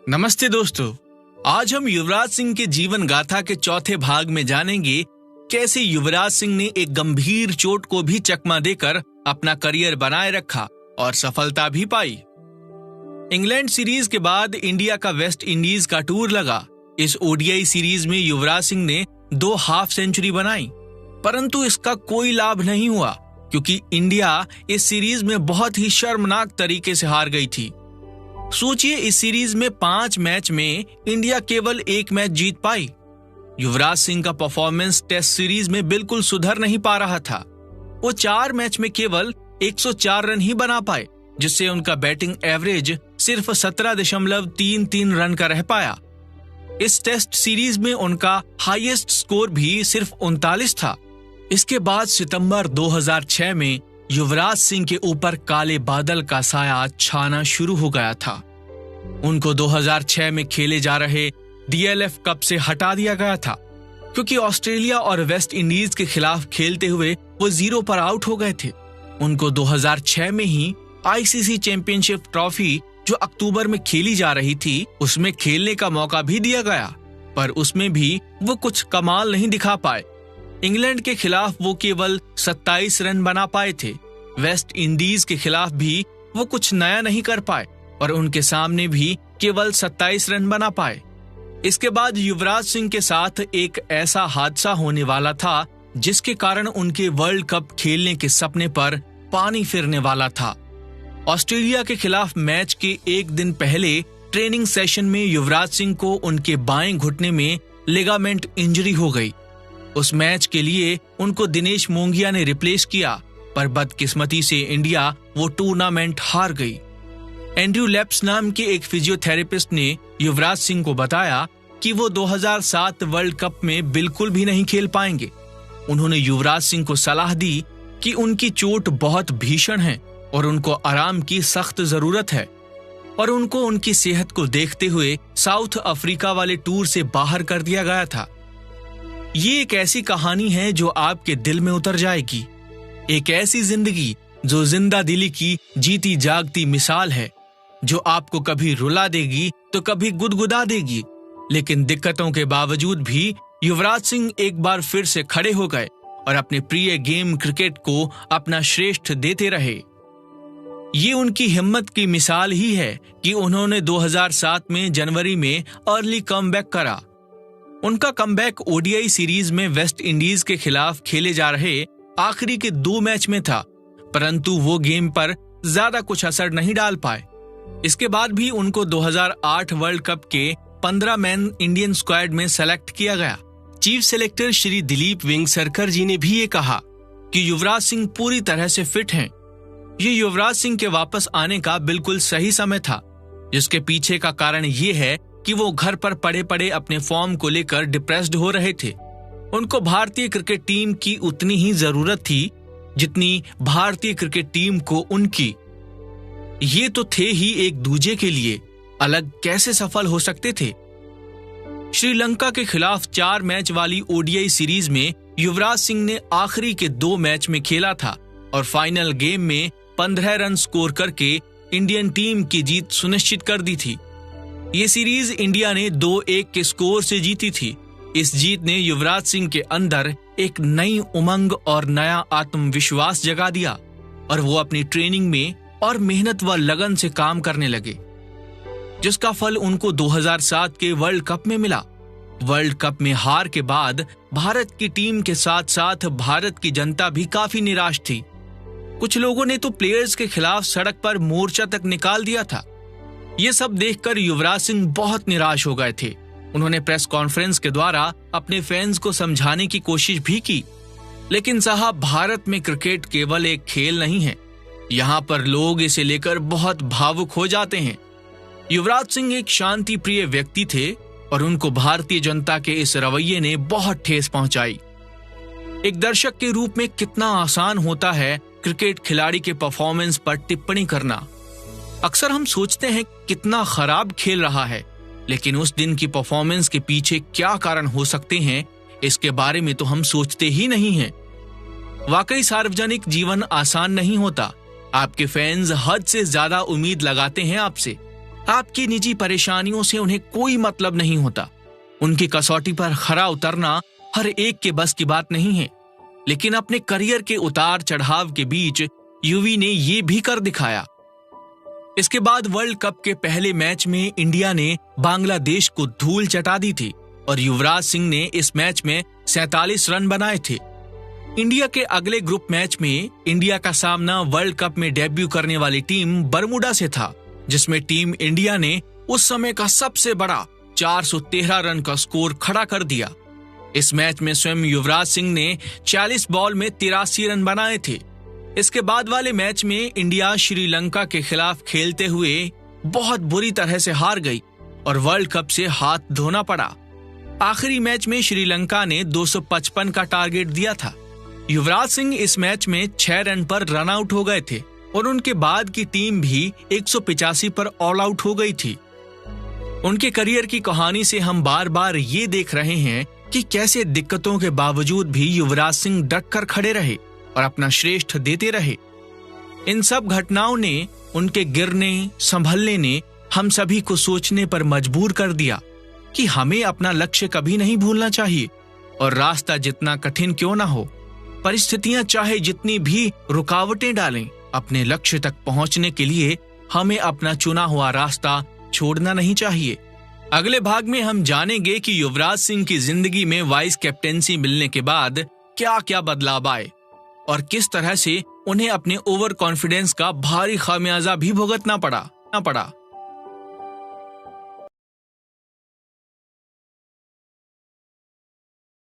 नमस्ते दोस्तों, आज हम युवराज सिंह के जीवन गाथा के चौथे भाग में जानेंगे कैसे युवराज सिंह ने एक गंभीर चोट को भी चकमा देकर अपना करियर बनाए रखा और सफलता भी पाई। इंग्लैंड सीरीज के बाद इंडिया का वेस्ट इंडीज का टूर लगा। इस ओडीआई सीरीज में युवराज सिंह ने 2 हाफ सेंचुरी बनाई, परंतु इसका कोई लाभ नहीं हुआ क्योंकि इंडिया इस सीरीज में बहुत ही शर्मनाक तरीके से हार गई थी। सोचिए, इस सीरीज में 5 मैच में इंडिया केवल 1 मैच जीत पाई। युवराज सिंह का परफॉर्मेंस टेस्ट सीरीज में बिल्कुल सुधर नहीं पा रहा था। वो 4 मैच में केवल 104 रन ही बना पाए, जिससे उनका बैटिंग एवरेज सिर्फ 17.33 रन का रह पाया। इस टेस्ट सीरीज में उनका हाईएस्ट स्कोर भी सिर्फ 39 था। इसके बाद सितंबर 2006 में युवराज सिंह के ऊपर काले बादल का साया छाना शुरू हो गया था। उनको 2006 में खेले जा रहे डीएलएफ कप से हटा दिया गया था क्योंकि ऑस्ट्रेलिया और वेस्ट इंडीज के खिलाफ खेलते हुए वो 0 पर आउट हो गए थे। उनको 2006 में ही आईसीसी चैंपियनशिप ट्रॉफी जो अक्टूबर में खेली जा रही थी उसमें खेलने का मौका भी दिया गया, पर उसमें भी वो कुछ कमाल नहीं दिखा पाए। इंग्लैंड के खिलाफ वो केवल 27 रन बना पाए थे। वेस्ट इंडीज के खिलाफ भी वो कुछ नया नहीं कर पाए और उनके सामने भी केवल 27 रन बना पाए। इसके बाद युवराज सिंह के साथ एक ऐसा हादसा होने वाला था जिसके कारण उनके वर्ल्ड कप खेलने के सपने पर पानी फिरने वाला था। ऑस्ट्रेलिया के खिलाफ मैच के 1 दिन पहले ट्रेनिंग सेशन में युवराज सिंह को उनके बाएं घुटने में लिगामेंट इंजरी हो गई। उस मैच के लिए उनको दिनेश मोंगिया ने रिप्लेस किया, पर बदकिस्मती से इंडिया वो टूर्नामेंट हार गई। एंड्रयू लैप्स नाम के एक फिजियोथेरेपिस्ट ने युवराज सिंह को बताया कि वो 2007 वर्ल्ड कप में बिल्कुल भी नहीं खेल पाएंगे। उन्होंने युवराज सिंह को सलाह दी कि उनकी चोट बहुत भीषण है और उनको आराम की सख्त जरूरत है और उनको उनकी सेहत को देखते हुए साउथ अफ्रीका वाले टूर से बाहर कर दिया गया था। ये एक ऐसी कहानी है जो आपके दिल में उतर जाएगी। एक ऐसी जिंदगी जो जिंदा दिली की जीती जागती मिसाल है, जो आपको कभी रुला देगी तो कभी गुदगुदा देगी। लेकिन दिक्कतों के बावजूद भी युवराज सिंह एक बार फिर से खड़े हो गए और अपने प्रिय गेम क्रिकेट को अपना श्रेष्ठ देते रहे। ये उनकी हिम्मत की मिसाल ही है कि उन्होंने 2007 में जनवरी में अर्ली कमबैक करा। उनका कमबैक ओडीआई सीरीज में वेस्ट इंडीज के खिलाफ खेले जा रहे आखिरी के 2 मैच में था, परंतु वो गेम पर ज्यादा कुछ असर नहीं डाल पाए। इसके बाद भी उनको 2008 वर्ल्ड कप के 15 मैन इंडियन स्क्वाड में सेलेक्ट किया गया। चीफ सेलेक्टर श्री दिलीप वेंगसरकर जी ने भी ये कहा कि युवराज सिंह पूरी तरह से फिट हैं। ये युवराज सिंह के वापस आने का बिल्कुल सही समय था, जिसके पीछे का कारण ये है कि वो घर पर पड़े पड़े अपने फॉर्म को लेकर डिप्रेस्ड हो रहे थे। उनको भारतीय क्रिकेट टीम की उतनी ही जरूरत थी जितनी भारतीय क्रिकेट टीम को उनकी। ये तो थे ही एक दूजे के लिए, अलग कैसे सफल हो सकते थे। श्रीलंका के खिलाफ 4 मैच वाली ओडीआई सीरीज में युवराज सिंह ने आखिरी के 2 मैच में खेला था और फाइनल गेम में 15 रन स्कोर करके इंडियन टीम की जीत सुनिश्चित कर दी थी। ये सीरीज इंडिया ने 2-1 के स्कोर से जीती थी। इस जीत ने युवराज सिंह के अंदर एक नई उमंग और नया आत्मविश्वास जगा दिया और वो अपनी ट्रेनिंग में और मेहनत व लगन से काम करने लगे, जिसका फल उनको 2007 के वर्ल्ड कप में मिला। वर्ल्ड कप में हार के बाद भारत की टीम के साथ साथ भारत की जनता भी काफी निराश थी। कुछ लोगों ने तो प्लेयर्स के खिलाफ सड़क पर मोर्चा तक निकाल दिया था। ये सब देखकर युवराज सिंह बहुत निराश हो गए थे। उन्होंने प्रेस कॉन्फ्रेंस के द्वारा अपने फैंस को समझाने की कोशिश भी की, लेकिन साहब, भारत में क्रिकेट केवल एक खेल नहीं है। यहाँ पर लोग इसे लेकर बहुत भावुक हो जाते हैं। युवराज सिंह एक शांति प्रिय व्यक्ति थे और उनको भारतीय जनता के इस रवैये ने बहुत ठेस पहुंचाई। एक दर्शक के रूप में कितना आसान होता है क्रिकेट खिलाड़ी के परफॉर्मेंस पर टिप्पणी करना। अक्सर हम सोचते हैं कितना खराब खेल रहा है, लेकिन उस दिन की परफॉर्मेंस के पीछे क्या कारण हो सकते हैं, इसके बारे में तो हम सोचते ही नहीं हैं। वाकई सार्वजनिक जीवन आसान नहीं होता। आपके फैंस हद से ज्यादा उम्मीद लगाते हैं आपसे। आपकी निजी परेशानियों से उन्हें कोई मतलब नहीं होता। उनकी कसौटी पर खरा उतरना हर एक के बस की बात नहीं है, लेकिन अपने करियर के उतार चढ़ाव के बीच युवी ने ये भी कर दिखाया। इसके बाद वर्ल्ड कप के पहले मैच में इंडिया ने बांग्लादेश को धूल चटा दी थी और युवराज सिंह ने इस मैच में 47 रन बनाए थे। इंडिया के अगले ग्रुप मैच में इंडिया का सामना वर्ल्ड कप में डेब्यू करने वाली टीम बरमूडा से था, जिसमें टीम इंडिया ने उस समय का सबसे बड़ा 413 रन का स्कोर खड़ा कर दिया। इस मैच में स्वयं युवराज सिंह ने 40 बॉल में 83 रन बनाए थे। इसके बाद वाले मैच में इंडिया श्रीलंका के खिलाफ खेलते हुए बहुत बुरी तरह से हार गई और वर्ल्ड कप से हाथ धोना पड़ा। आखिरी मैच में श्रीलंका ने 255 का टारगेट दिया था। युवराज सिंह इस मैच में 6 रन पर रन आउट हो गए थे और उनके बाद की टीम भी 185 पर ऑल आउट हो गई थी। उनके करियर की कहानी से हम बार बार ये देख रहे हैं कि कैसे दिक्कतों के बावजूद भी युवराज सिंह डट कर खड़े रहे और अपना श्रेष्ठ देते रहे। इन सब घटनाओं ने, उनके गिरने संभलने ने हम सभी को सोचने पर मजबूर कर दिया कि हमें अपना लक्ष्य कभी नहीं भूलना चाहिए और रास्ता जितना कठिन क्यों ना हो, परिस्थितियां चाहे जितनी भी रुकावटें डालें, अपने लक्ष्य तक पहुंचने के लिए हमें अपना चुना हुआ रास्ता छोड़ना नहीं चाहिए। अगले भाग में हम जानेंगे कि युवराज सिंह की जिंदगी में वाइस कैप्टेंसी मिलने के बाद क्या क्या बदलाव आए और किस तरह से उन्हें अपने ओवर कॉन्फिडेंस का भारी खामियाजा भी भुगतना पड़ा।